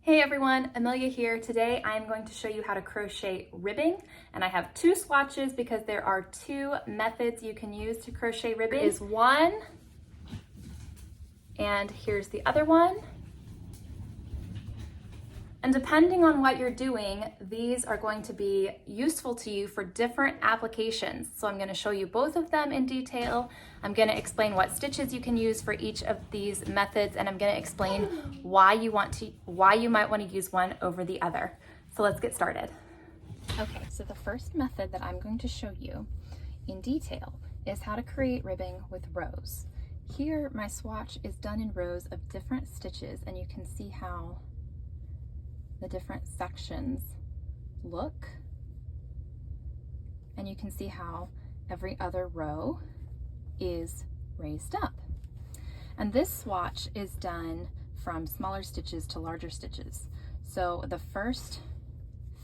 Hey everyone, Amelia here. Today I'm going to show you how to crochet ribbing, and I have two swatches because there are two methods you can use to crochet ribbing. Here is one, and here's the other one. And depending on what you're doing, these are going to be useful to you for different applications. So I'm going to show you both of them in detail. I'm going to explain what stitches you can use for each of these methods, and I'm going to explain why you might want to use one over the other. So let's get started. Okay, so the first method that I'm going to show you in detail is how to create ribbing with rows. Here my swatch is done in rows of different stitches, and you can see how the different sections look, and you can see how every other row is raised up. And this swatch is done from smaller stitches to larger stitches. So the first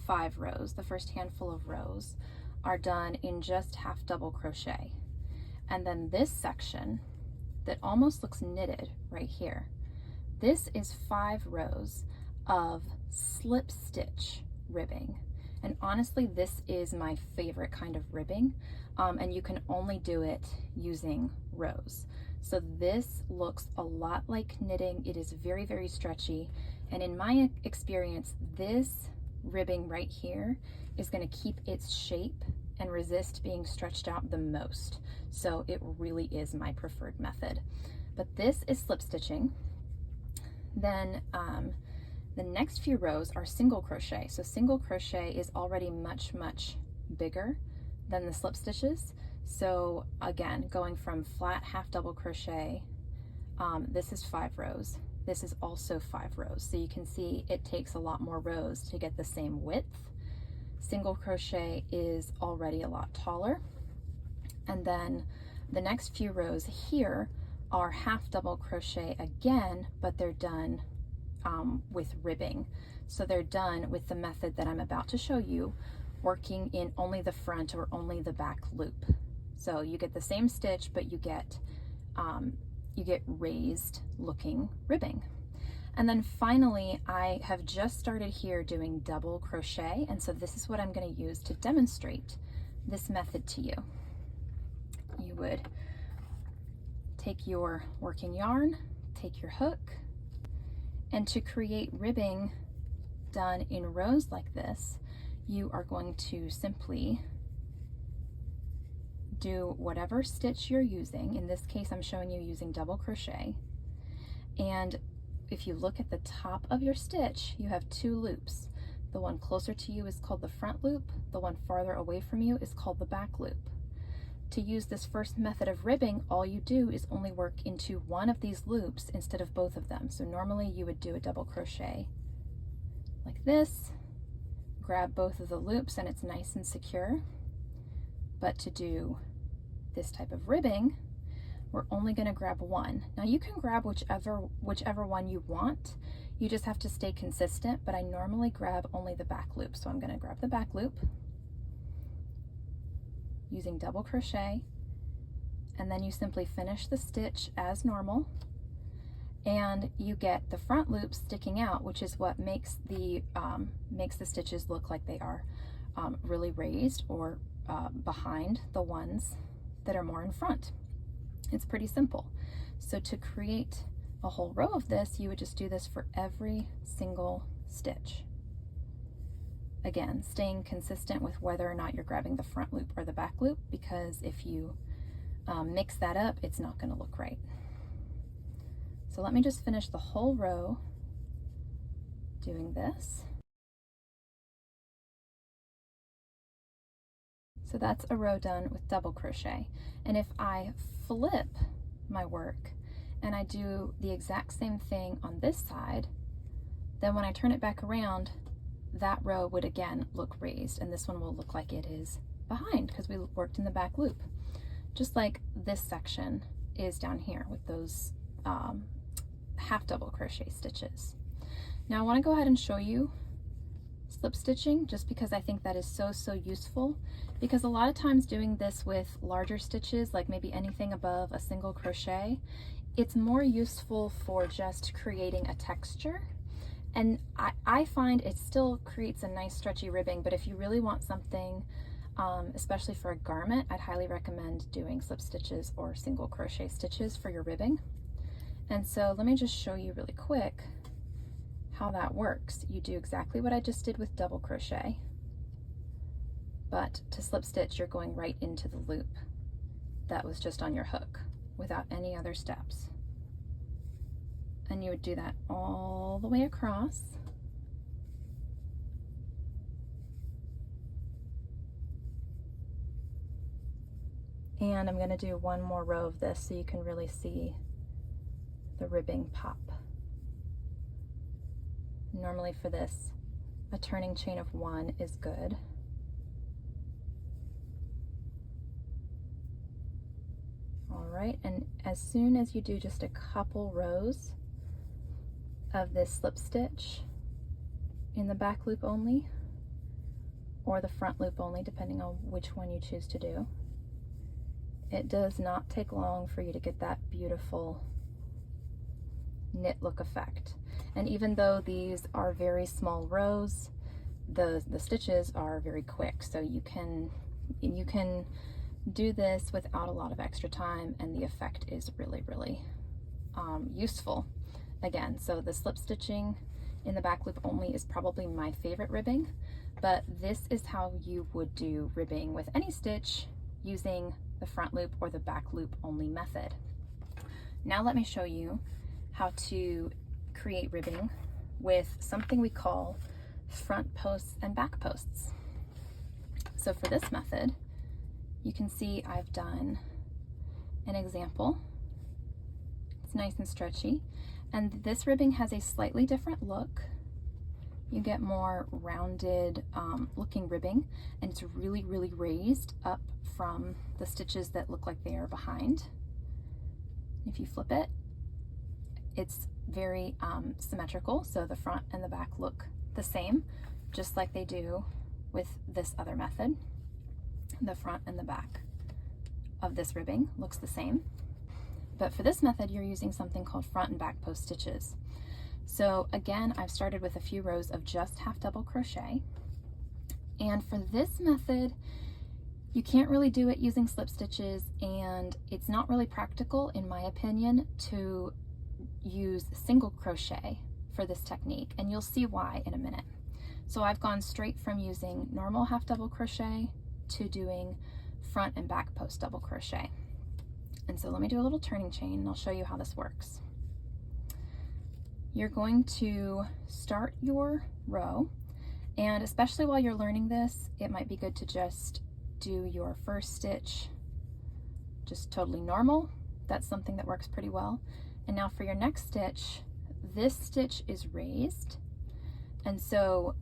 5 rows, the first handful of rows, are done in just half double crochet. And then this section that almost looks knitted right here, this is 5 rows of slip stitch ribbing. And honestly, this is my favorite kind of ribbing, and you can only do it using rows. So this looks a lot like knitting. It is very, very stretchy, and in my experience, this ribbing right here is going to keep its shape and resist being stretched out the most. So it really is my preferred method. But this is slip stitching. Then the next few rows are single crochet. So single crochet is already much, much bigger than the slip stitches. So again, going from flat half double crochet, this is 5 rows. This is also 5 rows. So you can see it takes a lot more rows to get the same width. Single crochet is already a lot taller. And then the next few rows here are half double crochet again, but they're done with ribbing. So they're done with the method that I'm about to show you, working in only the front or only the back loop. So you get the same stitch, but you get raised looking ribbing. And then finally, I have just started here doing double crochet, and so this is what I'm going to use to demonstrate this method to you. You would take your working yarn, take your hook, and to create ribbing done in rows like this, you are going to simply do whatever stitch you're using. In this case, I'm showing you using double crochet. And if you look at the top of your stitch, you have 2 loops. The one closer to you is called the front loop. The one farther away from you is called the back loop. To use this first method of ribbing, all you do is only work into one of these loops instead of both of them. So normally you would do a double crochet like this, grab both of the loops, and it's nice and secure. But to do this type of ribbing, we're only going to grab one. Now you can grab whichever one you want. You just have to stay consistent, but I normally grab only the back loop. So I'm going to grab the back loop using double crochet, and then you simply finish the stitch as normal, and you get the front loop sticking out, which is what makes the stitches look like they are really raised or behind the ones that are more in front. It's pretty simple. So to create a whole row of this, you would just do this for every single stitch. Again, staying consistent with whether or not you're grabbing the front loop or the back loop, because if you mix that up, it's not going to look right. So let me just finish the whole row doing this. So that's a row done with double crochet. And if I flip my work and I do the exact same thing on this side, then when I turn it back around, that row would again look raised, and this one will look like it is behind because we worked in the back loop. Just like this section is down here with those half double crochet stitches. Now I want to go ahead and show you slip stitching, just because I think that is so useful, because a lot of times doing this with larger stitches, like maybe anything above a single crochet, it's more useful for just creating a texture And I find it still creates a nice stretchy ribbing, but if you really want something, especially for a garment, I'd highly recommend doing slip stitches or single crochet stitches for your ribbing. And so let me just show you really quick how that works. You do exactly what I just did with double crochet, but to slip stitch, you're going right into the loop that was just on your hook without any other steps. And you would do that all the way across. And I'm going to do one more row of this so you can really see the ribbing pop. Normally for this, a turning chain of 1 is good. All right, and as soon as you do just a couple rows of this slip stitch in the back loop only, or the front loop only, depending on which one you choose to do, it does not take long for you to get that beautiful knit look effect. And even though these are very small rows, the stitches are very quick, so you can do this without a lot of extra time, and the effect is really useful. Again, so the slip stitching in the back loop only is probably my favorite ribbing, but this is how you would do ribbing with any stitch using the front loop or the back loop only method. Now let me show you how to create ribbing with something we call front posts and back posts. So for this method, you can see I've done an example. It's nice and stretchy, and this ribbing has a slightly different look. You get more rounded looking ribbing, and it's really raised up from the stitches that look like they are behind. If you flip it, it's very symmetrical, so the front and the back look the same, just like they do with this other method. The front and the back of this ribbing looks the same. But for this method, you're using something called front and back post stitches. So again, I've started with a few rows of just half double crochet. And for this method, you can't really do it using slip stitches, and it's not really practical, in my opinion, to use single crochet for this technique, and you'll see why in a minute. So I've gone straight from using normal half double crochet to doing front and back post double crochet. And so let me do a little turning chain and I'll show you how this works. You're going to start your row, and especially while you're learning this, it might be good to just do your first stitch just totally normal. That's something that works pretty well. And now for your next stitch, this stitch is raised, and so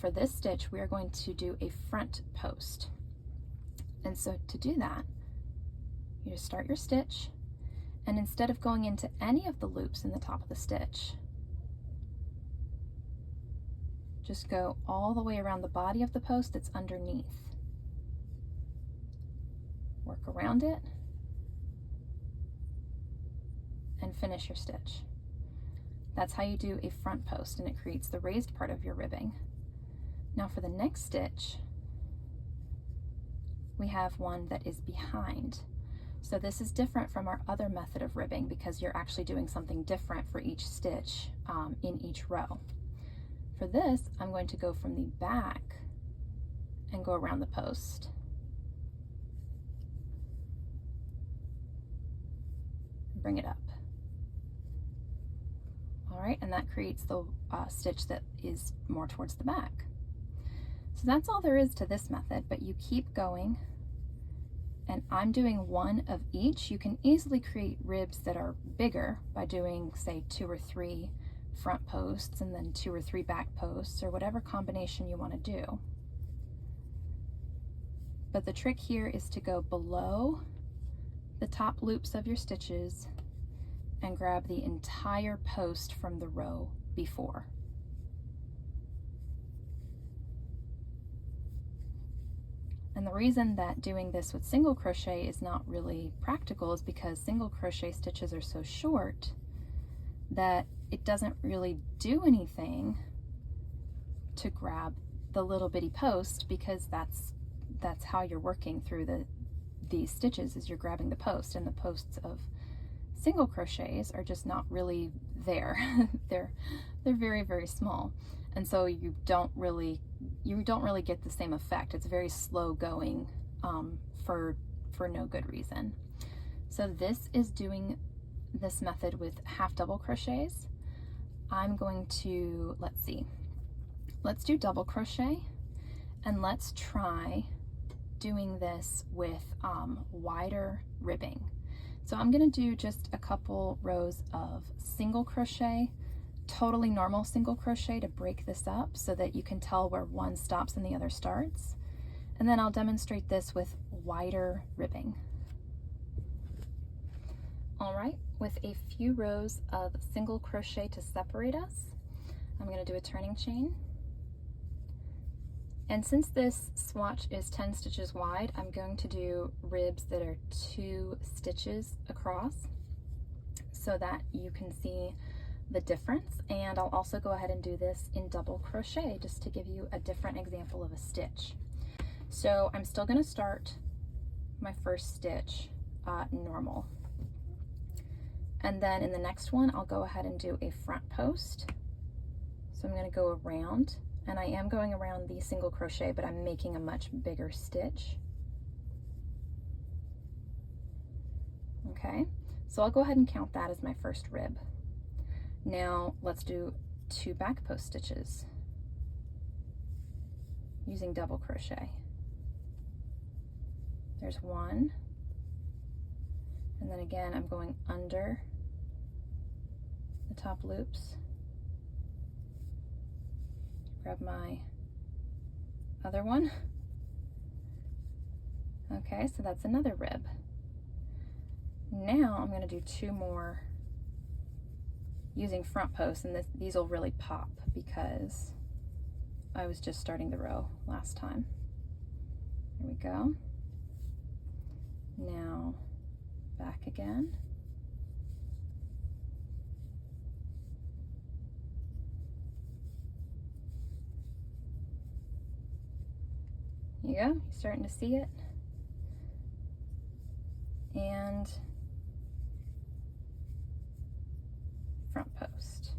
for this stitch we are going to do a front post. And so to do that, you just start your stitch, and instead of going into any of the loops in the top of the stitch, just go all the way around the body of the post that's underneath. Work around it and finish your stitch. That's how you do a front post, and it creates the raised part of your ribbing. Now for the next stitch, we have one that is behind. So this is different from our other method of ribbing because you're actually doing something different for each stitch in each row. For this, I'm going to go from the back and go around the post. Bring it up. All right, and that creates the stitch that is more towards the back. So that's all there is to this method, but you keep going, and I'm doing one of each. You can easily create ribs that are bigger by doing, say, 2 or 3 front posts and then 2 or 3 back posts, or whatever combination you want to do. But the trick here is to go below the top loops of your stitches and grab the entire post from the row before. And the reason that doing this with single crochet is not really practical is because single crochet stitches are so short that it doesn't really do anything to grab the little bitty post, because that's how you're working through these stitches, is you're grabbing the post, and the posts of single crochets are just not really there. they're very, very small, and so you don't really get the same effect. It's very slow going for no good reason. So this is doing this method with half double crochets. I'm going to, let's do double crochet, and let's try doing this with wider ribbing. So I'm going to do just a couple rows of single crochet, totally normal single crochet, to break this up so that you can tell where one stops and the other starts. And then I'll demonstrate this with wider ribbing. All right, with a few rows of single crochet to separate us, I'm going to do a turning chain. And since this swatch is 10 stitches wide, I'm going to do ribs that are 2 stitches across so that you can see the difference. And I'll also go ahead and do this in double crochet just to give you a different example of a stitch. So I'm still going to start my first stitch normal. And then in the next one, I'll go ahead and do a front post. So I'm going to go around, and I am going around the single crochet, but I'm making a much bigger stitch. Okay, so I'll go ahead and count that as my first rib. Now let's do 2 back post stitches using double crochet. There's 1, and then again I'm going under the top loops, grab my other one. Okay, so that's another rib. Now I'm going to do 2 more using front posts, and these will really pop because I was just starting the row last time. There we go. Now back again. There you go, you're starting to see it. And front post.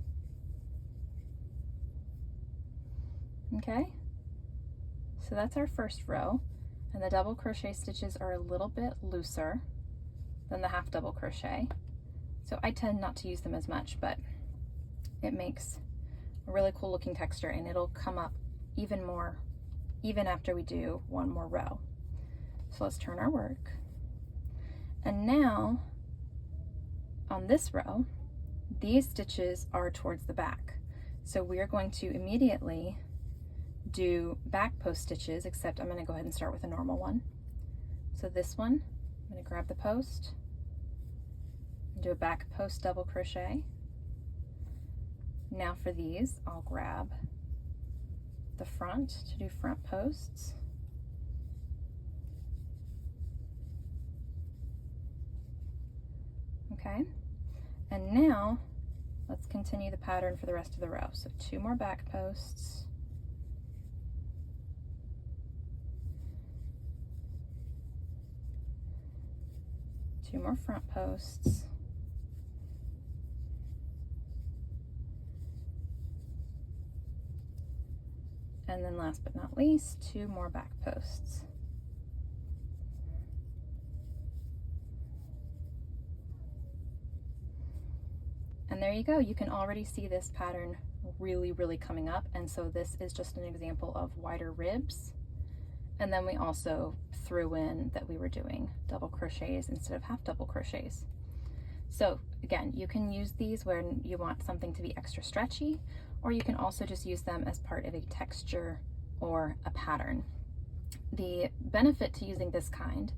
Okay, so that's our first row, and the double crochet stitches are a little bit looser than the half double crochet, so I tend not to use them as much, but it makes a really cool looking texture, and it'll come up even more even after we do one more row. So let's turn our work, and now on this row these stitches are towards the back, so we are going to immediately do back post stitches, except I'm going to go ahead and start with a normal one. So this one, I'm going to grab the post and do a back post double crochet. Now for these, I'll grab the front to do front posts. Okay, and now let's continue the pattern for the rest of the row. So 2 more back posts. Two more front posts. And then last but not least, 2 more back posts. And there you go. You can already see this pattern really coming up. And so this is just an example of wider ribs. And then we also threw in that we were doing double crochets instead of half double crochets. So again, you can use these when you want something to be extra stretchy, or you can also just use them as part of a texture or a pattern. The benefit to using this kind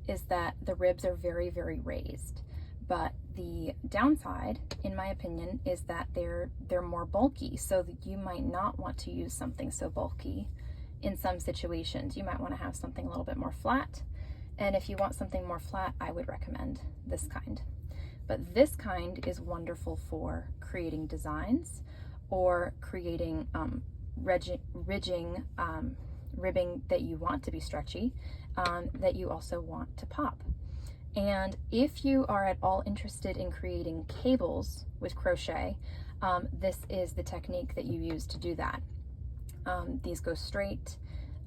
is that the ribs are very raised, but the downside, in my opinion, is that they're more bulky, so that you might not want to use something so bulky. In some situations, you might want to have something a little bit more flat, and if you want something more flat, I would recommend this kind. but this kind is wonderful for creating designs or creating ribbing that you want to be stretchy, that you also want to pop. And if you are at all interested in creating cables with crochet, this is the technique that you use to do that. These go straight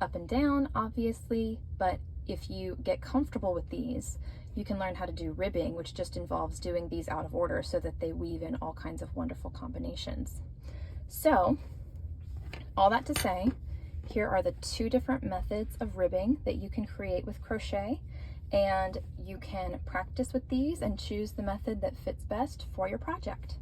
up and down, obviously, but if you get comfortable with these, you can learn how to do ribbing, which just involves doing these out of order so that they weave in all kinds of wonderful combinations. So, all that to say, here are the two different methods of ribbing that you can create with crochet, and you can practice with these and choose the method that fits best for your project.